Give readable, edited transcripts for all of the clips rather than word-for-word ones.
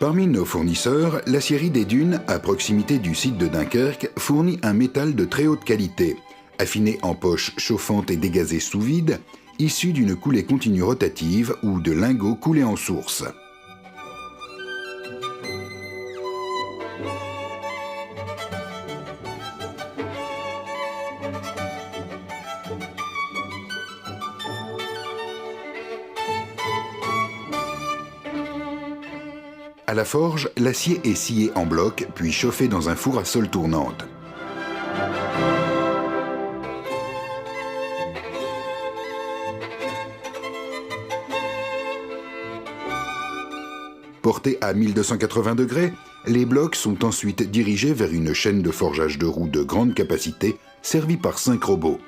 Parmi nos fournisseurs, l'Acierie des Dunes, à proximité du site de Dunkerque, fournit un métal de très haute qualité, affiné en poche chauffante et dégazée sous vide, issu d'une coulée continue rotative ou de lingots coulés en source. À la forge, l'acier est scié en bloc, puis chauffé dans un four à sole tournante. Portés à 1280 degrés, les blocs sont ensuite dirigés vers une chaîne de forgeage de roues de grande capacité, servie par 5 robots.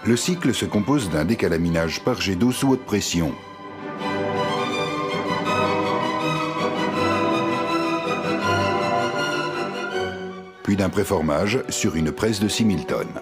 Le cycle se compose d'un décalaminage par jet d'eau sous haute pression. Puis d'un préformage sur une presse de 6000 tonnes.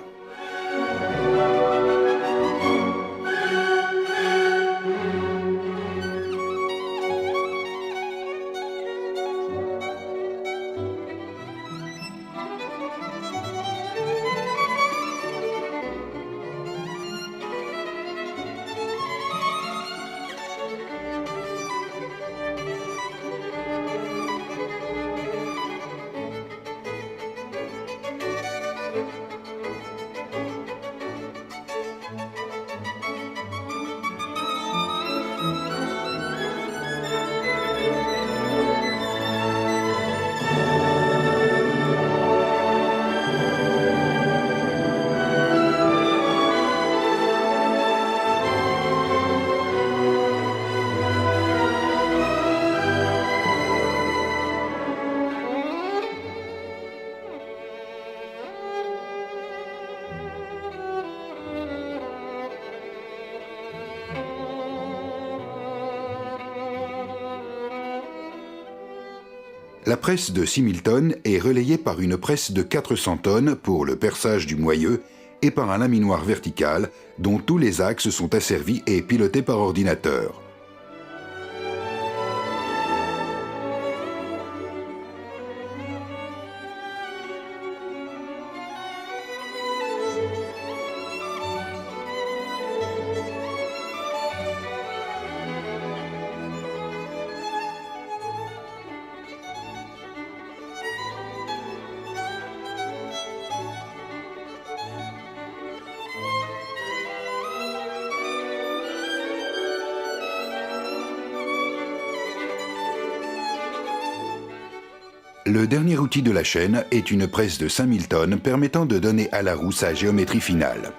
La presse de 6000 tonnes est relayée par une presse de 400 tonnes pour le perçage du moyeu et par un laminoir vertical dont tous les axes sont asservis et pilotés par ordinateur. Le dernier outil de la chaîne est une presse de 5000 tonnes permettant de donner à la roue sa géométrie finale.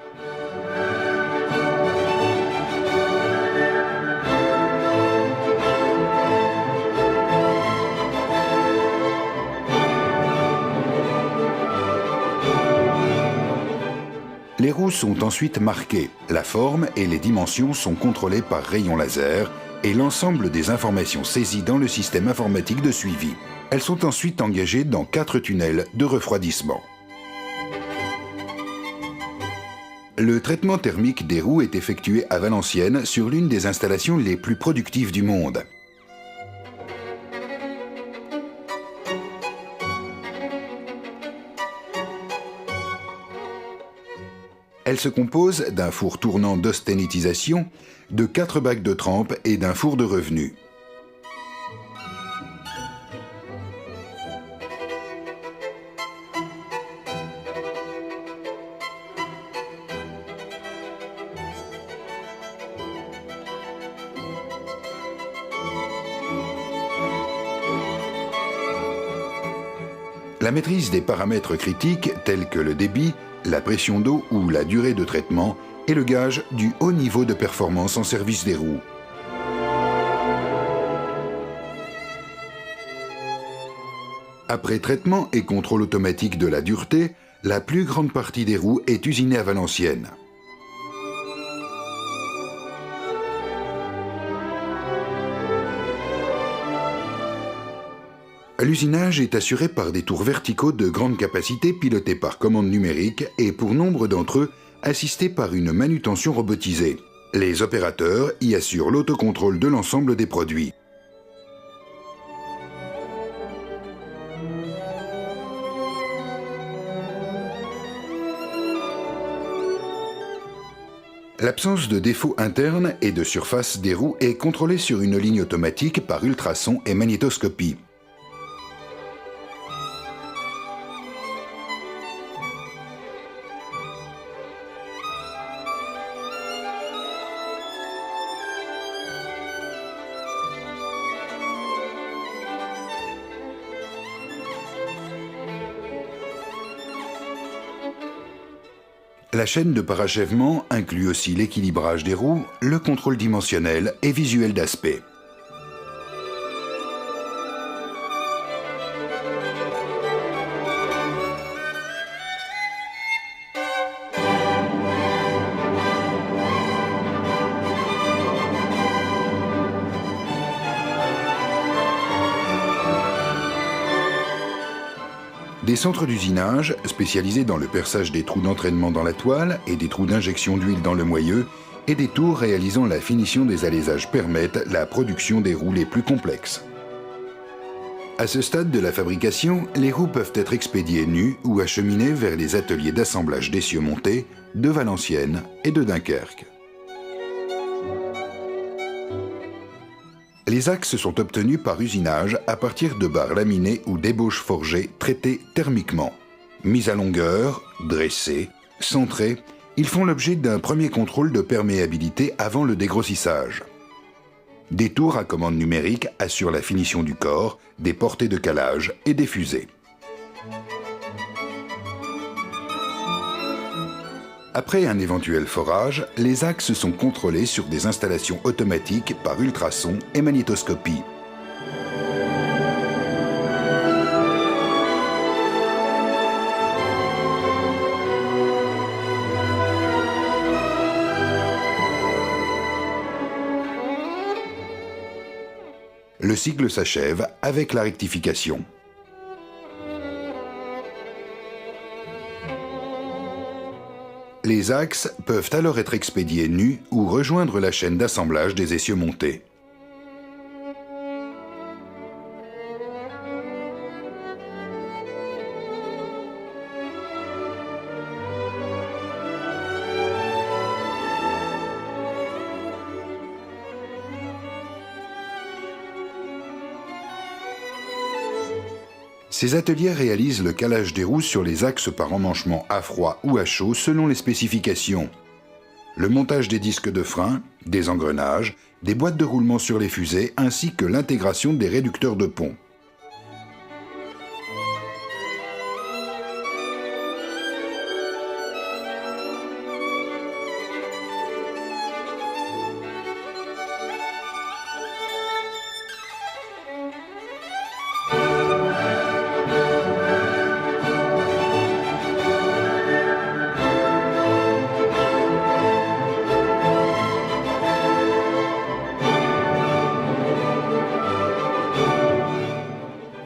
Les roues sont ensuite marquées, la forme et les dimensions sont contrôlées par rayon laser et l'ensemble des informations saisies dans le système informatique de suivi. Elles sont ensuite engagées dans 4 tunnels de refroidissement. Le traitement thermique des roues est effectué à Valenciennes sur l'une des installations les plus productives du monde. Elle se compose d'un four tournant d'austénitisation, de 4 bacs de trempe et d'un four de revenus. La maîtrise des paramètres critiques tels que le débit, la pression d'eau ou la durée de traitement est le gage du haut niveau de performance en service des roues. Après traitement et contrôle automatique de la dureté, la plus grande partie des roues est usinée à Valenciennes. L'usinage est assuré par des tours verticaux de grande capacité pilotés par commande numérique et pour nombre d'entre eux assistés par une manutention robotisée. Les opérateurs y assurent l'autocontrôle de l'ensemble des produits. L'absence de défauts internes et de surface des roues est contrôlée sur une ligne automatique par ultrasons et magnétoscopie. La chaîne de parachèvement inclut aussi l'équilibrage des roues, le contrôle dimensionnel et visuel d'aspect. Des centres d'usinage, spécialisés dans le perçage des trous d'entraînement dans la toile et des trous d'injection d'huile dans le moyeu, et des tours réalisant la finition des alaisages permettent la production des roues les plus complexes. À ce stade de la fabrication, les roues peuvent être expédiées nues ou acheminées vers les ateliers d'assemblage d'essieux montés de Valenciennes et de Dunkerque. Les axes sont obtenus par usinage à partir de barres laminées ou d'ébauches forgées traitées thermiquement. Mis à longueur, dressés, centrés, ils font l'objet d'un premier contrôle de perméabilité avant le dégrossissage. Des tours à commande numérique assurent la finition du corps, des portées de calage et des fusées. Après un éventuel forage, les axes sont contrôlés sur des installations automatiques par ultrasons et magnétoscopie. Le cycle s'achève avec la rectification. Les axes peuvent alors être expédiés nus ou rejoindre la chaîne d'assemblage des essieux montés. Ces ateliers réalisent le calage des roues sur les axes par emmanchement à froid ou à chaud selon les spécifications. Le montage des disques de frein, des engrenages, des boîtes de roulement sur les fusées ainsi que l'intégration des réducteurs de pont.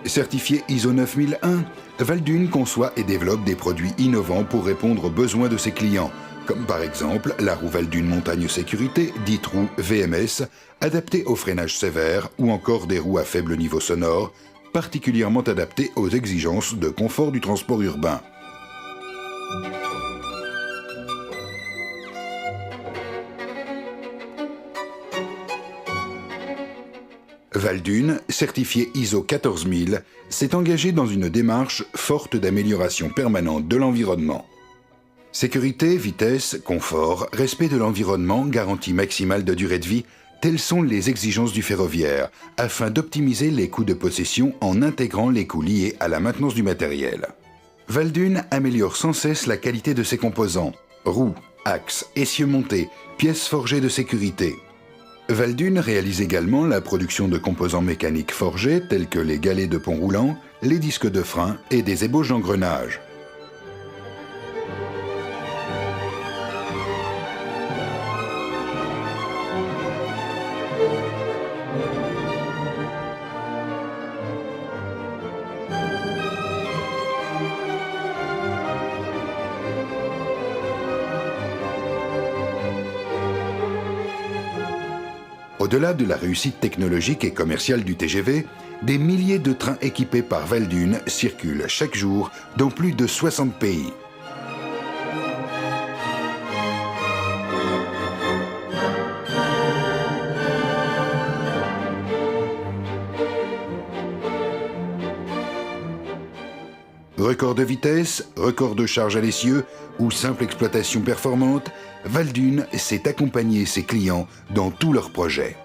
Certifié ISO 9001, Valdune conçoit et développe des produits innovants pour répondre aux besoins de ses clients, comme par exemple la roue Valdune Montagne Sécurité, dite roue VMS, adaptée au freinage sévère, ou encore des roues à faible niveau sonore, particulièrement adaptées aux exigences de confort du transport urbain. Valdune, certifié ISO 14000, s'est engagé dans une démarche forte d'amélioration permanente de l'environnement. Sécurité, vitesse, confort, respect de l'environnement, garantie maximale de durée de vie, telles sont les exigences du ferroviaire, afin d'optimiser les coûts de possession en intégrant les coûts liés à la maintenance du matériel. Valdune améliore sans cesse la qualité de ses composants, roues, axes, essieux montés, pièces forgées de sécurité. Valdune réalise également la production de composants mécaniques forgés tels que les galets de pont roulant, les disques de frein et des ébauches d'engrenages. Au-delà de la réussite technologique et commerciale du TGV, des milliers de trains équipés par Valdune circulent chaque jour dans plus de 60 pays. Record de vitesse, record de charge à l'essieu ou simple exploitation performante, Valdune sait accompagner ses clients dans tous leurs projets.